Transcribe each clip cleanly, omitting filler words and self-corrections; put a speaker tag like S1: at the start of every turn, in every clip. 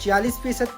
S1: 46%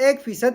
S1: 1%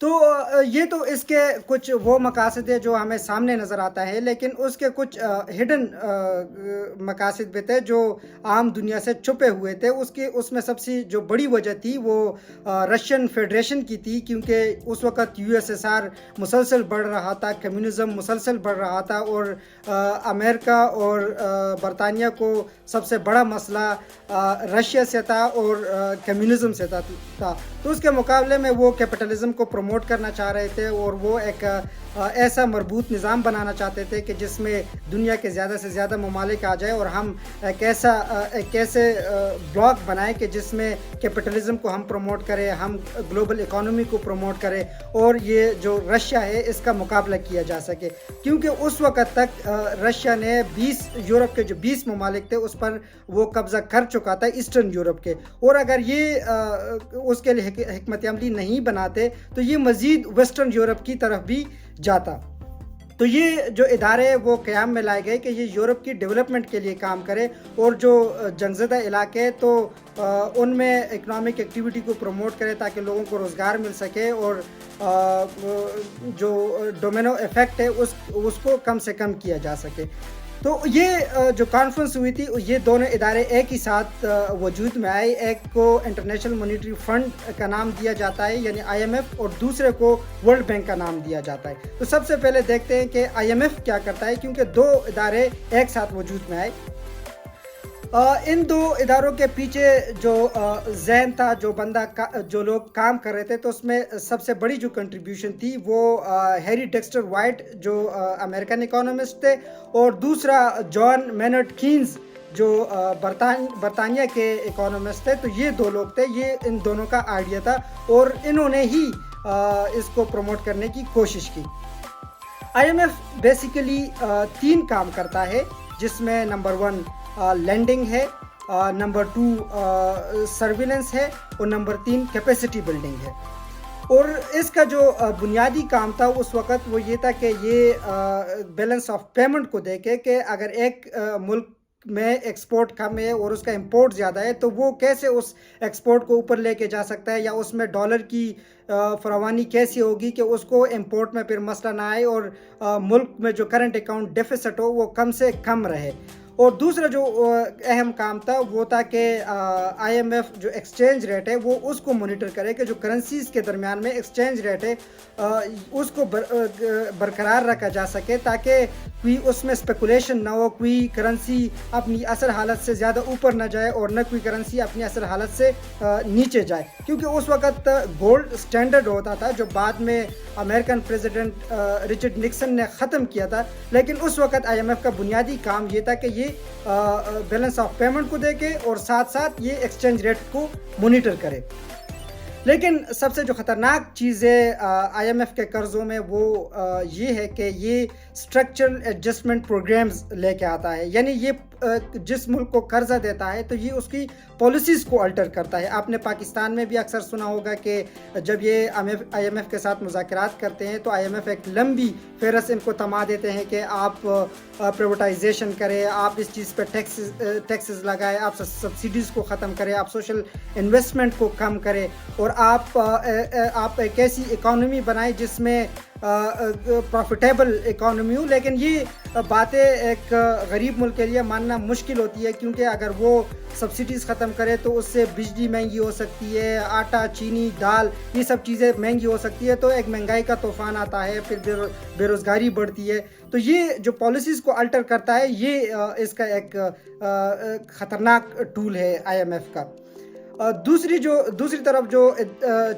S1: تو یہ تو اس کے کچھ وہ مقاصد ہے جو ہمیں سامنے نظر آتا ہے، لیکن اس کے کچھ ہڈن مقاصد بھی تھے جو عام دنیا سے چھپے ہوئے تھے۔ اس میں سب سے جو بڑی وجہ تھی وہ رشین فیڈریشن کی تھی، کیونکہ اس وقت USSR مسلسل بڑھ رہا تھا، کمیونزم مسلسل بڑھ رہا تھا، اور امریکہ اور برطانیہ کو سب سے بڑا مسئلہ رشیا سے تھا اور کمیونزم سے تھا۔ تو اس کے مقابلے میں وہ کیپٹلزم کو پروموٹ کرنا چاہ رہے تھے، اور وہ ایک ایسا مربوط نظام بنانا چاہتے تھے کہ جس میں دنیا کے زیادہ سے زیادہ ممالک آ جائے، اور ہم ایک ایسے بلاک بنائیں کہ جس میں کیپٹلزم کو ہم پروموٹ کریں، ہم گلوبل اکانومی کو پروموٹ کریں، اور یہ جو رشیا ہے اس کا مقابلہ کیا جا سکے۔ کیونکہ اس وقت تک رشیا نے یورپ کے جو 20 ممالک تھے اس پر وہ قبضہ کر چکا تھا، ایسٹرن یورپ کے، اور اگر یہ اس کے لیے حکمت عملی نہیں بناتے تو یہ مزید ویسٹرن یورپ کی طرف بھی جاتا۔ تو یہ جو ادارے وہ قیام میں لائے گئے کہ یہ یورپ کی ڈیولپمنٹ کے لیے کام کرے، اور جو جنگ زدہ علاقے تو ان میں اکنامک ایکٹیویٹی کو پروموٹ کرے تاکہ لوگوں کو روزگار مل سکے، اور جو ڈومینو ایفیکٹ ہے اس کو کم سے کم کیا جا سکے۔ تو یہ جو کانفرنس ہوئی تھی، یہ دونوں ادارے ایک ہی ساتھ وجود میں آئے۔ ایک کو انٹرنیشنل مانیٹری فنڈ کا نام دیا جاتا ہے یعنی IMF، اور دوسرے کو ورلڈ بینک کا نام دیا جاتا ہے۔ تو سب سے پہلے دیکھتے ہیں کہ IMF کیا کرتا ہے، کیونکہ دو ادارے ایک ساتھ وجود میں آئے۔ ان دو اداروں کے پیچھے جو ذہن تھا، جو لوگ کام کر رہے تھے، تو اس میں سب سے بڑی جو کنٹریبیوشن تھی وہ ہیری ڈیکسٹر وائٹ جو امریکن اکانومسٹ تھے، اور دوسرا جان مینرڈ کینز جو برطانیہ کے اکانومسٹ تھے۔ تو یہ دو لوگ تھے، یہ ان دونوں کا آئیڈیا تھا، اور انہوں نے ہی اس کو پروموٹ کرنے کی کوشش کی۔ IMF بیسیکلی 3 کام کرتا ہے، جس میں نمبر 1 لینڈنگ ہے، نمبر 2 سرویلنس ہے، اور نمبر 3 کیپیسٹی بلڈنگ ہے۔ اور اس کا جو بنیادی کام تھا اس وقت وہ یہ تھا کہ یہ بیلنس آف پیمنٹ کو دیکھے کہ اگر ایک ملک میں ایکسپورٹ کم ہے اور اس کا امپورٹ زیادہ ہے تو وہ کیسے اس ایکسپورٹ کو اوپر لے کے جا سکتا ہے، یا اس میں ڈالر کی فراوانی کیسی ہوگی کہ اس کو امپورٹ میں پھر مسئلہ نہ آئے، اور ملک میں جو کرنٹ اکاؤنٹ ڈیفیسٹ ہو وہ کم سے کم رہے۔ اور دوسرا جو اہم کام تھا وہ تھا کہ IMF جو ایکسچینج ریٹ ہے وہ اس کو مانیٹر کرے کہ جو کرنسیز کے درمیان میں ایکسچینج ریٹ ہے اس کو برقرار رکھا جا سکے، تاکہ کوئی اس میں اسپیکولیشن نہ ہو، کوئی کرنسی اپنی اصل حالت سے زیادہ اوپر نہ جائے اور نہ کوئی کرنسی اپنی اصل حالت سے نیچے جائے۔ کیونکہ اس وقت گولڈ سٹینڈرڈ ہوتا تھا جو بعد میں امریکن پریزیڈنٹ رچرڈ نکسن نے ختم کیا تھا، لیکن اس وقت IMF کا بنیادی کام یہ تھا کہ یہ بیلنس آف پیمنٹ کو دیکھے اور ساتھ ساتھ یہ ایکسچینج ریٹ کو مانیٹر کرے۔ لیکن سب سے جو خطرناک چیز ہے IMF کے قرضوں میں وہ یہ ہے کہ یہ اسٹرکچرل ایڈجسٹمنٹ پروگرامز لے کے آتا ہے، یعنی یہ جس ملک کو قرضہ دیتا ہے تو یہ اس کی پالیسیز کو الٹر کرتا ہے۔ آپ نے پاکستان میں بھی اکثر سنا ہوگا کہ جب یہ IMF کے ساتھ مذاکرات کرتے ہیں تو IMF ایک لمبی فہرست ان کو تما دیتے ہیں کہ آپ پرائیویٹائزیشن کریں، آپ اس چیز پہ ٹیکسز لگائیں، آپ سبسیڈیز کو ختم کریں، آپ سوشل انویسٹمنٹ کو کم کریں، اور آپ ایک ایسی اکانومی بنائیں جس میں پروفیٹیبل اکانومی ہو۔ لیکن یہ باتیں ایک غریب ملک کے لیے ماننا مشکل ہوتی ہے، کیونکہ اگر وہ سبسڈیز ختم کرے تو اس سے بجلی مہنگی ہو سکتی ہے، آٹا، چینی، دال، یہ سب چیزیں مہنگی ہو سکتی ہے، تو ایک مہنگائی کا طوفان آتا ہے، پھر بے روزگاری بڑھتی ہے۔ تو یہ جو پالیسیز کو الٹر کرتا ہے یہ اس کا ایک خطرناک ٹول ہے IMF کا۔ دوسری طرف جو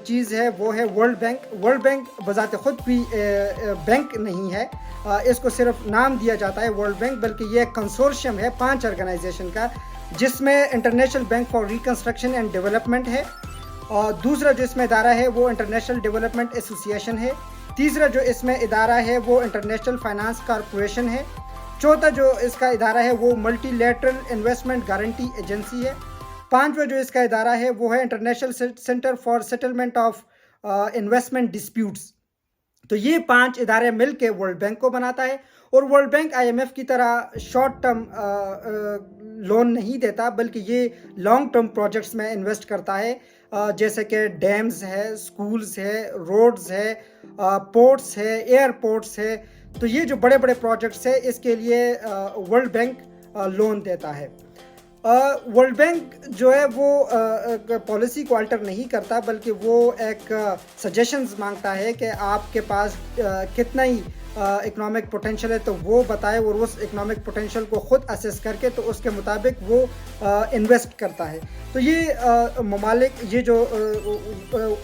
S1: چیز ہے وہ ہے ورلڈ بینک۔ ورلڈ بینک بذات خود بھی بینک نہیں ہے، اس کو صرف نام دیا جاتا ہے ورلڈ بینک، بلکہ یہ ایک کنسورشیم ہے 5 آرگنائزیشن کا، جس میں international bank for reconstruction and development ہے، اور دوسرا جو اس میں ادارہ ہے وہ انٹرنیشنل ڈیولپمنٹ ایسوسی ایشن ہے، تیسرا جو اس میں ادارہ ہے وہ انٹرنیشنل فائنانس کارپوریشن ہے، چوتھا جو اس کا ادارہ ہے وہ multi lateral investment guarantee agency ہے، پانچواں جو اس کا ادارہ ہے وہ ہے international centre for settlement of investment disputes. تو یہ 5 ادارے مل کے ورلڈ بینک کو بناتا ہے، اور ورلڈ بینک IMF کی طرح شارٹ ٹرم لون نہیں دیتا بلکہ یہ لانگ ٹرم پروجیکٹس میں انویسٹ کرتا ہے، جیسے کہ ڈیمز ہے، سکولز ہے، روڈز ہے، پورٹس ہے، ایئرپورٹس ہے۔ تو یہ جو بڑے بڑے پروجیکٹس ہیں اس کے لیے ورلڈ بینک لون دیتا ہے۔ ورلڈ بینک جو ہے وہ پالیسی کو الٹر نہیں کرتا بلکہ وہ ایک سجیشنز مانگتا ہے کہ آپ کے پاس کتنا ہی اکنامک پوٹینشیل ہے تو وہ بتائے، اور اس اکنامک پوٹینشیل کو خود اسیس کر کے تو اس کے مطابق وہ انویسٹ کرتا ہے۔ تو یہ ممالک، یہ جو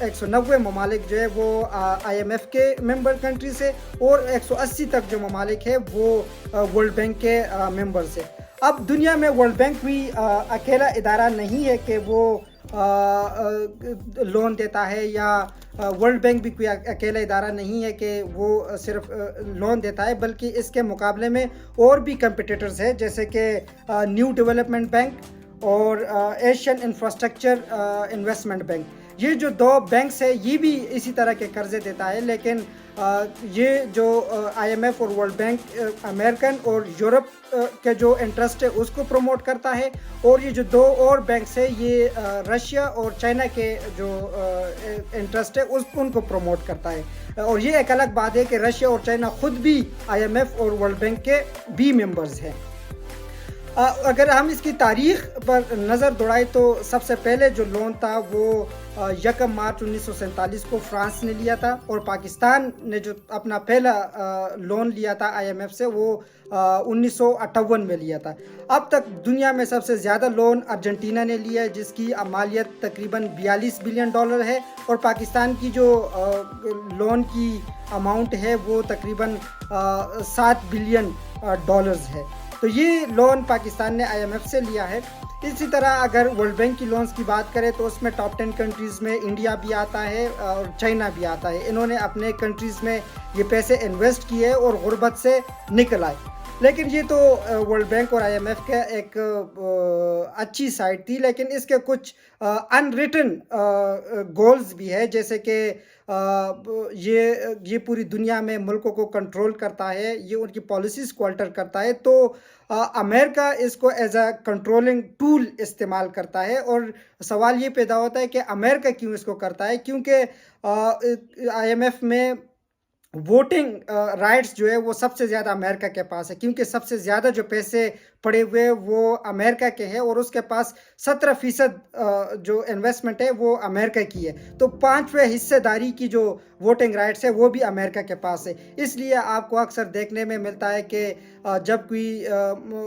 S1: 190 ممالک جو ہے وہ IMF کے ممبر کنٹریز ہے، اور 180 تک جو ممالک ہے وہ ورلڈ بینک کے ممبرز ہے۔ اب دنیا میں ورلڈ بینک بھی اکیلا ادارہ نہیں ہے کہ وہ لون دیتا ہے، یا ورلڈ بینک بھی کوئی اکیلا ادارہ نہیں ہے کہ وہ صرف لون دیتا ہے، بلکہ اس کے مقابلے میں اور بھی کمپٹیٹرز ہیں، جیسے کہ نیو ڈیولپمنٹ بینک اور ایشین انفراسٹرکچر انویسٹمنٹ بینک۔ یہ جو دو بینکس ہیں یہ بھی اسی طرح کے قرضے دیتا ہے، لیکن یہ جو IMF اور ورلڈ بینک امریکن اور یورپ کے جو انٹرسٹ ہے اس کو پروموٹ کرتا ہے، اور یہ جو دو اور بینکس ہیں یہ رشیا اور چائنا کے جو انٹرسٹ ہے ان کو پروموٹ کرتا ہے۔ اور یہ ایک الگ بات ہے کہ رشیا اور چائنا خود بھی IMF اور ورلڈ بینک کے بھی ممبرز ہیں۔ اگر ہم اس کی تاریخ پر نظر دوڑائیں تو سب سے پہلے جو لون تھا وہ 1 مارچ 1947 کو فرانس نے لیا تھا، اور پاکستان نے جو اپنا پہلا لون لیا تھا IMF سے وہ 1958 میں لیا تھا۔ اب تک دنیا میں سب سے زیادہ لون ارجنٹینا نے لیا ہے، جس کی مالیت تقریباً $42 بلین ہے، اور پاکستان کی جو لون کی اماؤنٹ ہے وہ تقریباً $7 بلین ہے۔ تو یہ لون پاکستان نے IMF سے لیا ہے۔ اسی طرح اگر ورلڈ بینک کی لونز کی بات کریں تو اس میں ٹاپ 10 کنٹریز میں انڈیا بھی آتا ہے اور چائنا بھی آتا ہے۔ انہوں نے اپنے کنٹریز میں یہ پیسے انویسٹ کیے اور غربت سے نکل آئے۔ لیکن یہ تو ورلڈ بینک اور IMF کا ایک اچھی سائڈ تھی، لیکن اس کے کچھ ان ریٹن گولز بھی ہے، جیسے کہ یہ پوری دنیا میں ملکوں کو کنٹرول کرتا ہے، یہ ان کی پالیسیز کو الٹر کرتا ہے، تو امریکہ اس کو ایز اے کنٹرولنگ ٹول استعمال کرتا ہے۔ اور سوال یہ پیدا ہوتا ہے کہ امریکہ کیوں اس کو کرتا ہے، کیونکہ IMF میں ووٹنگ رائٹس جو ہے وہ سب سے زیادہ امریکہ کے پاس ہے، کیونکہ سب سے زیادہ جو پیسے پڑے ہوئے وہ امریکہ کے ہیں، اور اس کے پاس 17% جو انویسٹمنٹ ہے وہ امریکہ کی ہے، تو 5ویں حصے داری کی جو ووٹنگ رائٹس ہے وہ بھی امریکہ کے پاس ہے۔ اس لیے آپ کو اکثر دیکھنے میں ملتا ہے کہ جب کوئی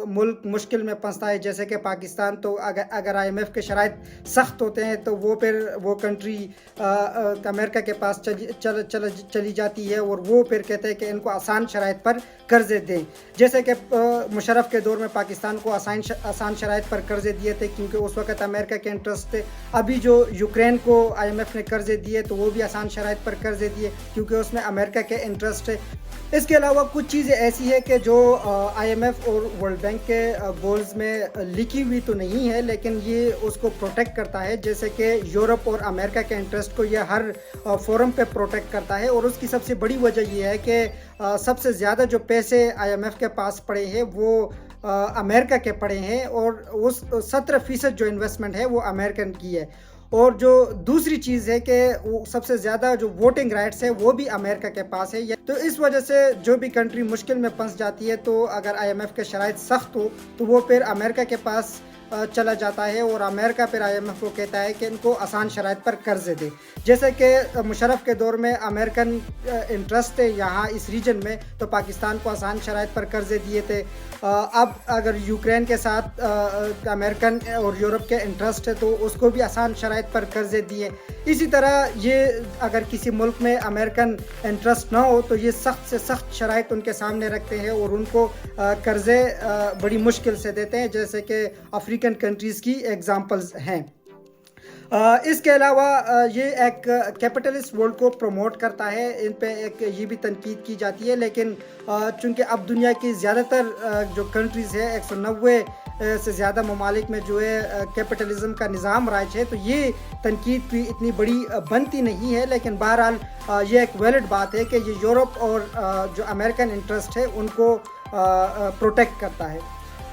S1: ملک مشکل میں پھنستا ہے جیسے کہ پاکستان، تو اگر IMF کے شرائط سخت ہوتے ہیں تو وہ کنٹری امریکہ کے پاس چلی جاتی ہے، اور وہ پھر کہتے ہیں کہ ان کو آسان شرائط پر قرضے دیں، جیسے کہ مشرف کے دور میں پاکستان کو آسان شرائط پر قرضے دیے تھے کیونکہ اس وقت امریکہ کے انٹرسٹ تھے۔ ابھی جو یوکرین کو IMF نے قرضے دیے تو وہ بھی آسان شرائط پر قرضے دیے کیونکہ اس میں امریکہ کے انٹرسٹ ہے۔ اس کے علاوہ کچھ چیزیں ایسی ہے کہ جو IMF اور ورلڈ بینک کے گولز میں لکھی ہوئی تو نہیں ہے، لیکن یہ اس کو پروٹیکٹ کرتا ہے، جیسے کہ یورپ اور امریکہ کے انٹرسٹ کو یہ ہر فورم پہ پروٹیکٹ کرتا ہے۔ اور اس کی سب سے بڑی وجہ یہ ہے کہ سب سے زیادہ جو پیسے IMF کے پاس پڑے ہیں وہ امریکہ کے پڑے ہیں، اور اس 17% جو انویسٹمنٹ ہے وہ امریکن کی ہے۔ اور جو دوسری چیز ہے کہ وہ سب سے زیادہ جو ووٹنگ رائٹس ہے وہ بھی امریکہ کے پاس ہے، تو اس وجہ سے جو بھی کنٹری مشکل میں پھنس جاتی ہے تو اگر IMF کے شرائط سخت ہو تو وہ پھر امریکہ کے پاس چلا جاتا ہے، اور امریکہ پھر IMF کو کہتا ہے کہ ان کو آسان شرائط پر قرضے دے، جیسے کہ مشرف کے دور میں امریکن انٹرسٹ تھے یہاں اس ریجن میں تو پاکستان کو آسان شرائط پر قرضے دیے تھے۔ اب اگر یوکرین کے ساتھ امریکن اور یورپ کے انٹرسٹ ہے تو اس کو بھی آسان شرائط پر قرضے دیے۔ اسی طرح یہ اگر کسی ملک میں امریکن انٹرسٹ نہ ہو تو یہ سخت سے سخت شرائط ان کے سامنے رکھتے ہیں اور ان کو قرضے بڑی مشکل سے دیتے ہیں، جیسے کہ افریقن کنٹریز کی ایگزامپلز ہیں۔ اس کے علاوہ یہ ایک کیپٹلسٹ ورلڈ کو پروموٹ کرتا ہے، ان پہ ایک یہ بھی تنقید کی جاتی ہے، لیکن چونکہ اب دنیا کی زیادہ تر جو کنٹریز ہے 190 سے زیادہ ممالک میں جو ہے کیپٹلزم کا نظام رائج ہے، تو یہ تنقید بھی اتنی بڑی بنتی نہیں ہے، لیکن بہرحال یہ ایک ویلڈ بات ہے کہ یہ یورپ اور جو امریکن انٹرسٹ ہے ان کو پروٹیکٹ کرتا ہے۔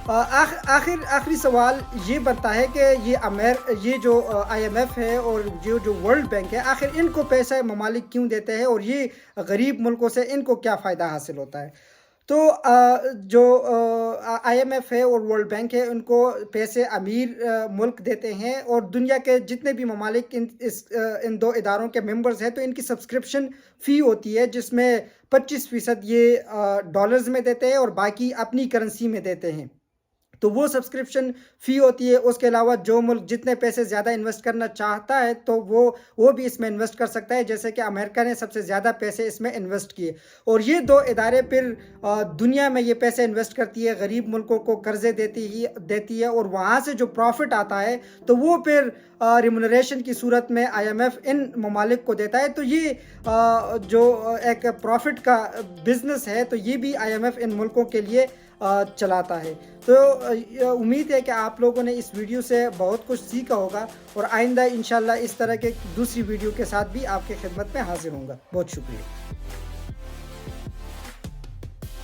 S1: آخری سوال یہ بنتا ہے کہ یہ جو IMF ہے اور جو ورلڈ بینک ہے، آخر ان کو پیسہ ممالک کیوں دیتے ہیں اور یہ غریب ملکوں سے ان کو کیا فائدہ حاصل ہوتا ہے؟ تو جو IMF ہے اور ورلڈ بینک ہے، ان کو پیسے امیر ملک دیتے ہیں، اور دنیا کے جتنے بھی ممالک ان دو اداروں کے ممبرز ہیں تو ان کی سبسکرپشن فی ہوتی ہے، جس میں 25% یہ ڈالرز میں دیتے ہیں اور باقی اپنی کرنسی میں دیتے ہیں. تو وہ سبسکرپشن فی ہوتی ہے. اس کے علاوہ جو ملک جتنے پیسے زیادہ انویسٹ کرنا چاہتا ہے تو وہ بھی اس میں انویسٹ کر سکتا ہے، جیسے کہ امریکہ نے سب سے زیادہ پیسے اس میں انویسٹ کیے. اور یہ دو ادارے پھر دنیا میں یہ پیسے انویسٹ کرتی ہے، غریب ملکوں کو قرضے دیتی ہے، اور وہاں سے جو پروفٹ آتا ہے تو وہ پھر ریمونریشن کی صورت میں IMF ان ممالک کو دیتا ہے. تو یہ جو ایک پروفٹ کا بزنس ہے تو یہ بھی IMF ان ملکوں کے لیے چلاتا ہے. تو امید ہے کہ آپ لوگوں نے اس ویڈیو سے بہت کچھ سیکھا ہوگا، اور آئندہ انشاءاللہ اس طرح کے دوسری ویڈیو کے ساتھ بھی آپ کی خدمت میں حاضر ہوں گا. بہت شکریہ.